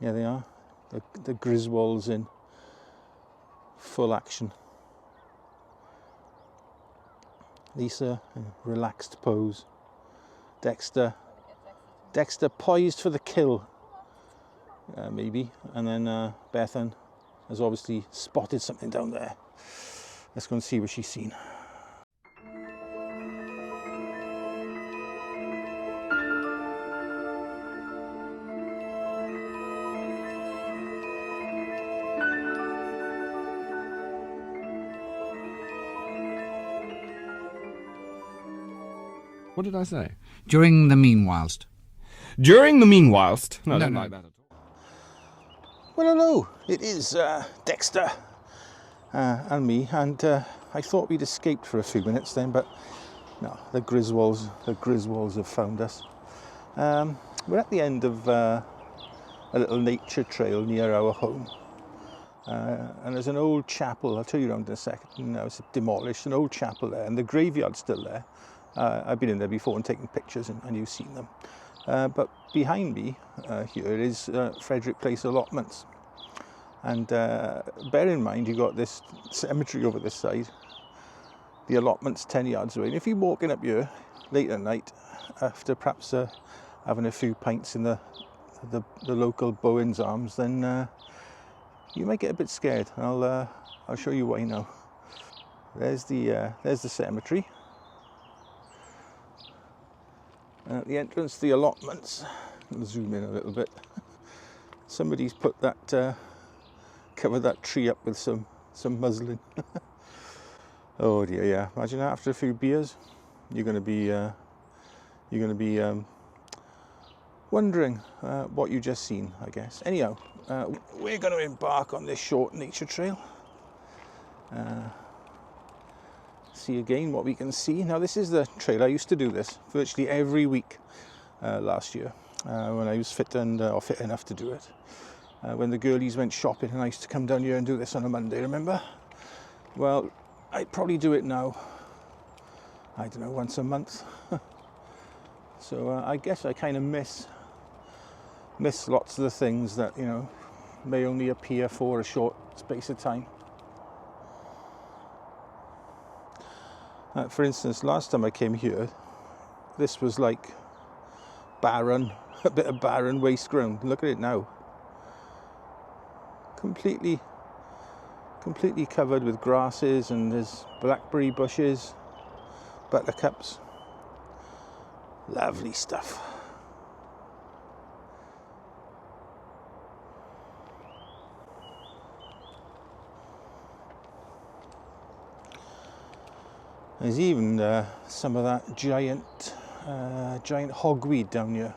Yeah, they are. The Griswolds in full action. Lisa, relaxed pose. Dexter poised for the kill, maybe. And then Bethan has obviously spotted something down there. Let's go and see what she's seen. What did I say? During the meanwhilest. During the meanwhilest? No, I don't like that at all. Well, hello. It is Dexter and me, and I thought we'd escaped for a few minutes then, but no, the Griswolds have found us. We're at the end of a little nature trail near our home. And there's an old chapel. I'll tell you around in a second. Now it's demolished, an old chapel there, and the graveyard's still there. I've been in there before and taken pictures, and you've seen them. But behind me here is Frederick Place allotments. And bear in mind, you've got this cemetery over this side. The allotment's 10 yards away. And if you're walking up here late at night, after perhaps having a few pints in the local Bowen's Arms, then you might get a bit scared. I'll show you why now. There's the cemetery. And at the entrance to the allotments, I'll zoom in a little bit. Somebody's put that, covered that tree up with some muslin. Oh dear, yeah. Imagine that after a few beers, you're going to be wondering what you just seen, I guess. Anyhow, we're going to embark on this short nature trail. See again what we can see. Now this is the trail. I used to do this virtually every week last year when I was fit enough to do it. When the girlies went shopping, and I used to come down here and do this on a Monday, remember? Well, I'd probably do it now, I don't know, once a month. So I guess I kind of miss lots of the things that, you know, may only appear for a short space of time. For instance, last time I came here, this was like barren, a bit of barren waste ground. Look at it now. Completely covered with grasses, and there's blackberry bushes, buttercups. Lovely stuff. There's even some of that giant hogweed down here.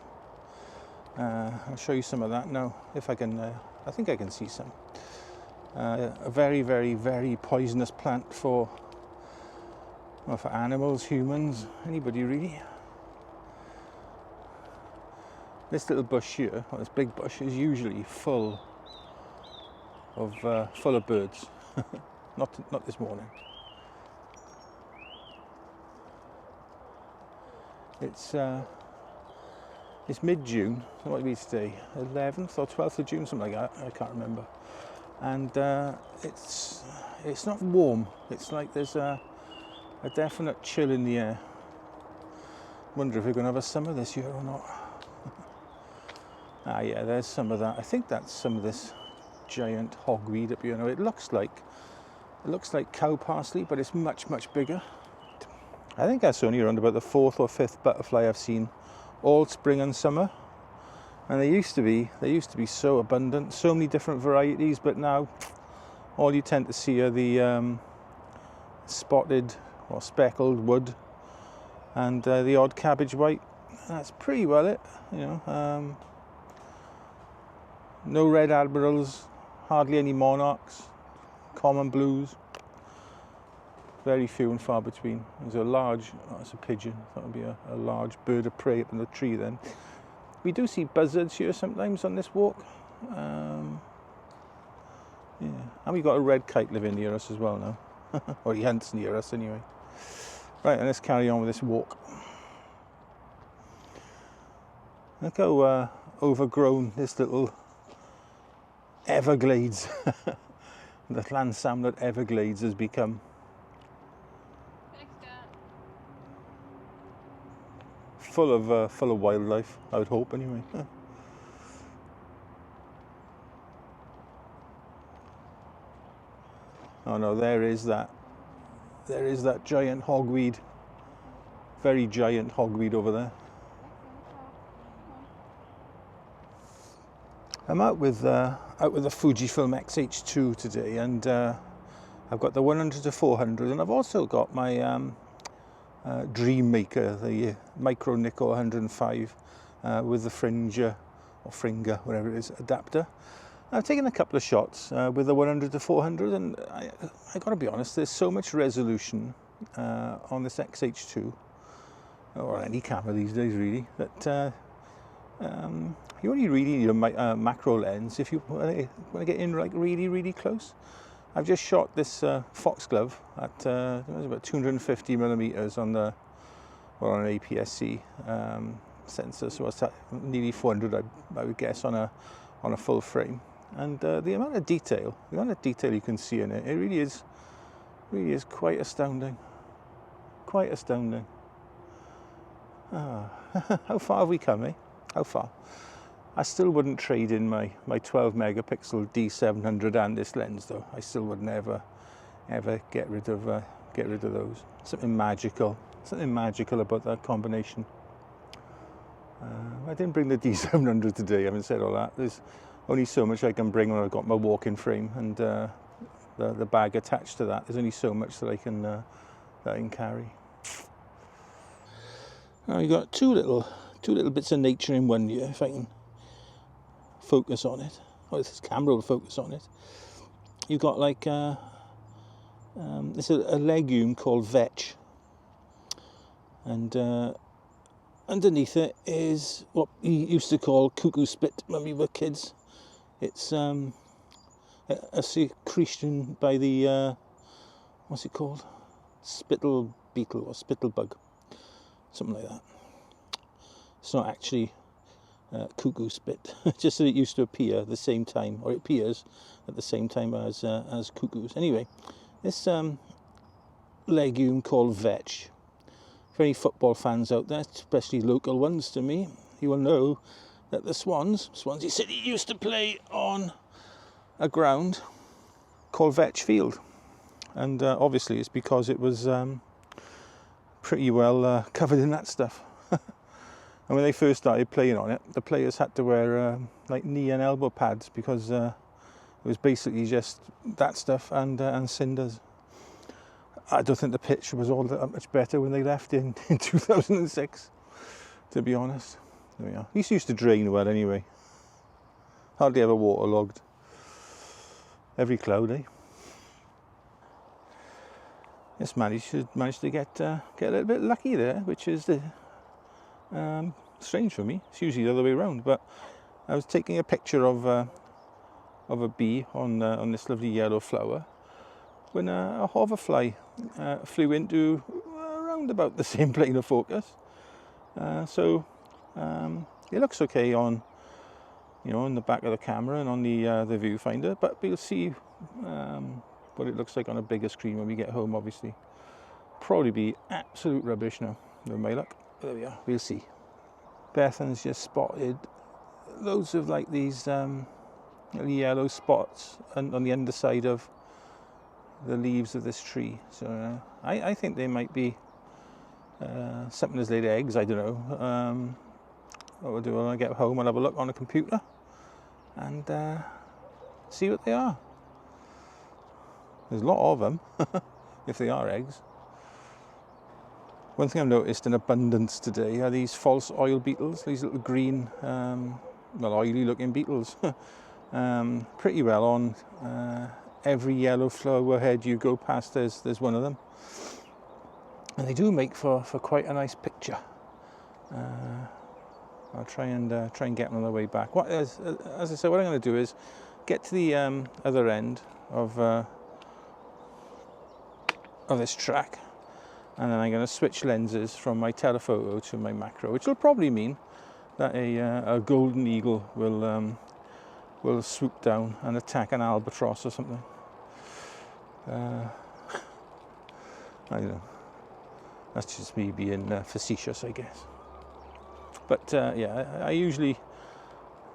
I'll show you some of that now, if I can. I think I can see some. A very, very, very poisonous plant for animals, humans, anybody really. This little bush here, or this big bush, is usually full of birds. not this morning. It's mid-June. What might be today? 11th or 12th of June, something like that. I can't remember. And it's not warm. It's like there's a definite chill in the air. Wonder if we're going to have a summer this year or not. Ah, yeah, there's some of that. I think that's some of this giant hogweed up here. Now it looks like cow parsley, but it's much, much bigger. I think that's only around about the 4th or 5th butterfly I've seen all spring and summer. And they used to be so abundant, so many different varieties, but now all you tend to see are the spotted or speckled wood and the odd cabbage white. That's pretty well it, you know. No red admirals, hardly any monarchs, common blues. Very few and far between. There's a large, that's a pigeon, that would be a large bird of prey up in the tree then. We do see buzzards here sometimes on this walk. Yeah, and we've got a red kite living near us as well now. Or he hunts near us anyway. Right, and let's carry on with this walk. Look how overgrown this little Everglades. The Llansamnod Everglades has become full of wildlife, I would hope anyway. Oh no, there is that giant hogweed, very giant hogweed over there. I'm out with the Fujifilm X-H2 today, and I've got the 100 to 400, and I've also got my Dream Maker, the Micro Nikkor 105 with the Fringer or Fringer, whatever it is, adapter. I've taken a couple of shots with the 100 to 400, and I got to be honest, there's so much resolution on this X-H2 or any camera these days, really, that you only really need a macro lens if you want to get in like really close. I've just shot this foxglove at it was about 250 millimeters on an APS-C sensor, so it's nearly 400, I would guess, on a full frame. And the amount of detail you can see in it, it really is quite astounding. Quite astounding. How far have we come, eh? How far? I still wouldn't trade in my 12 megapixel D700 and this lens, though. I still would never ever get rid of those. Something magical about that combination. I didn't bring the D700 today, having said all that. There's only so much I can bring when I've got my walking frame and the bag attached to that. There's only so much that I can carry. Now you've got two little bits of nature in one here, if I can focus on it. Oh, this camera will focus on it. You've got like it's a legume called vetch, and underneath it is what we used to call cuckoo spit when we were kids. It's a secretion by the what's it called? Spittle beetle or spittle bug, something like that. It's not actually cuckoo spit, just that it used to appear at the same time, or it appears at the same time as cuckoos. Anyway, this legume called vetch. For any football fans out there, especially local ones to me, you will know that the Swansea City used to play on a ground called Vetch Field, and obviously it's because it was pretty well covered in that stuff. And when they first started playing on it, the players had to wear like knee and elbow pads because it was basically just that stuff and cinders. I don't think the pitch was all that much better when they left in 2006, to be honest. There we are. These used to drain well anyway. Hardly ever waterlogged. Every cloud, eh? Just managed to get a little bit lucky there, which is strange for me. It's usually the other way around. But I was taking a picture of a bee on this lovely yellow flower when a hoverfly flew into around about the same plane of focus. So it looks okay on the back of the camera and on the viewfinder, but we'll see what it looks like on a bigger screen when we get home. Obviously, probably be absolute rubbish now. No my luck. There we are. We'll see. Bethan's just spotted loads of like these little yellow spots on the underside of the leaves of this tree. So I think they might be something that's laid eggs. I don't know. What we'll do when I get home, I'll have a look on the computer and see what they are. There's a lot of them, if they are eggs. One thing I've noticed in abundance today are these false oil beetles, these little green, oily looking beetles. Pretty well on every yellow flower head you go past, there's one of them. And they do make for quite a nice picture. I'll try and get them on the way back. As I said, what I'm going to do is get to the other end of this track, and then I'm going to switch lenses from my telephoto to my macro, which will probably mean that a golden eagle will will swoop down and attack an albatross or something. I don't know. That's just me being facetious, I guess. But yeah, I usually,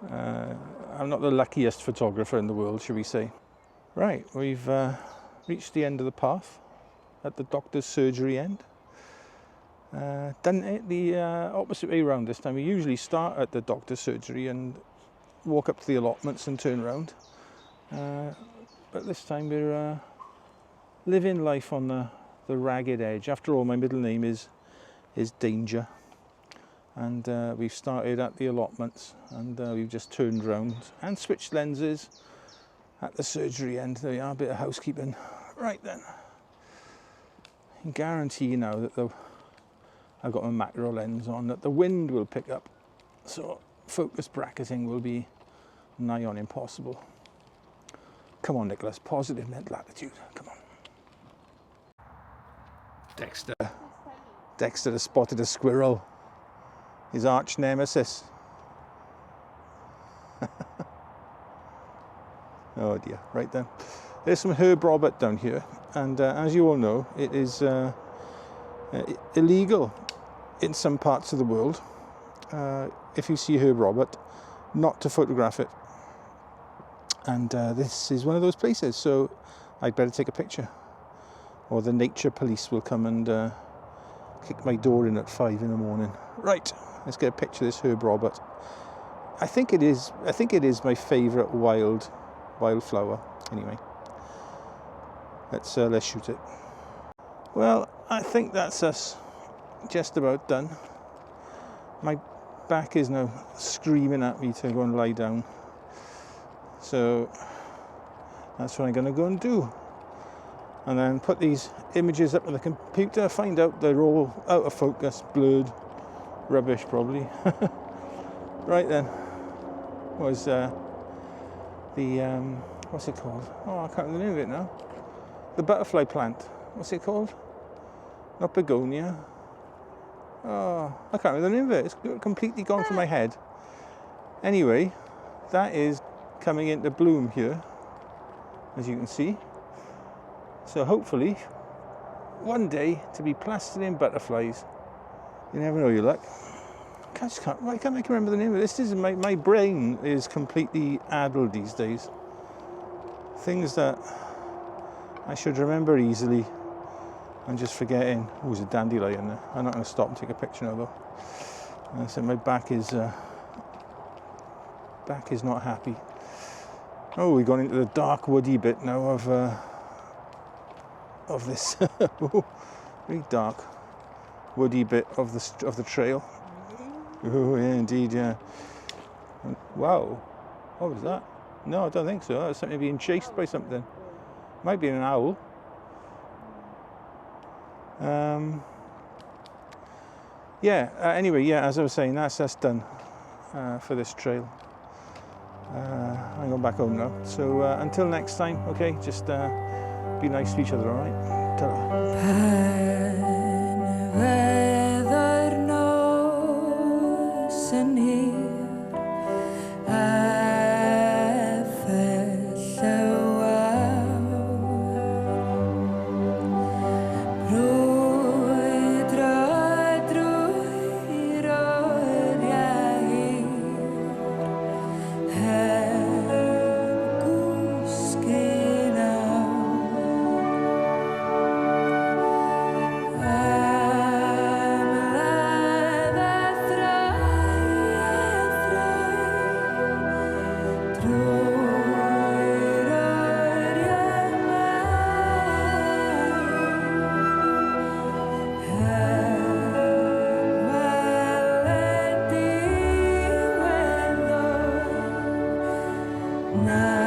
I'm not the luckiest photographer in the world, shall we say. Right, we've reached the end of the path at the doctor's surgery end. Done it the opposite way around this time. We usually start at the doctor's surgery and walk up to the allotments and turn around. But this time we're living life on the ragged edge. After all, my middle name is Danger. And we've started at the allotments, and we've just turned round and switched lenses at the surgery end. There we are, a bit of housekeeping. Right then, I can guarantee you now that I've got my macro lens on, that the wind will pick up, so focus bracketing will be nigh on impossible. Come on, Nicholas, positive mental attitude, come on. Dexter has spotted a squirrel. His arch nemesis. Oh dear, right then. There's some herb robert down here, and as you all know, it is illegal in some parts of the world, if you see herb robert, not to photograph it. And this is one of those places, so I'd better take a picture, or the nature police will come and kick my door in at 5 in the morning. Right. Let's get a picture of this herb robert. I think it is my favourite wildflower. Anyway, let's shoot it. Well, I think that's us just about done. My back is now screaming at me to go and lie down. So that's what I'm going to go and do. And then put these images up on the computer, find out they're all out of focus, blurred. Rubbish, probably. Right then, was what's it called? Oh, I can't remember the name of it now. The butterfly plant. What's it called? Not begonia. Oh, I can't remember the name of it. It's completely gone from my head. Anyway, that is coming into bloom here, as you can see. So hopefully, one day, to be plastered in butterflies. You never know your luck. Why can't I remember the name of this? My brain is completely addled these days. Things that I should remember easily, I'm just forgetting. Oh, there's a dandelion there. I'm not going to stop and take a picture now though. So my back is not happy. Oh, we've gone into the dark woody bit now of this very dark woody bit of the trail. Oh yeah, indeed, yeah. Wow, what was that? No, I don't think so. That was something being chased by something. Might be an owl. Yeah. Anyway, yeah. As I was saying, that's done for this trail. I'm going back home now. So until next time, okay. Just be nice to each other, all right? Ta-ra. Now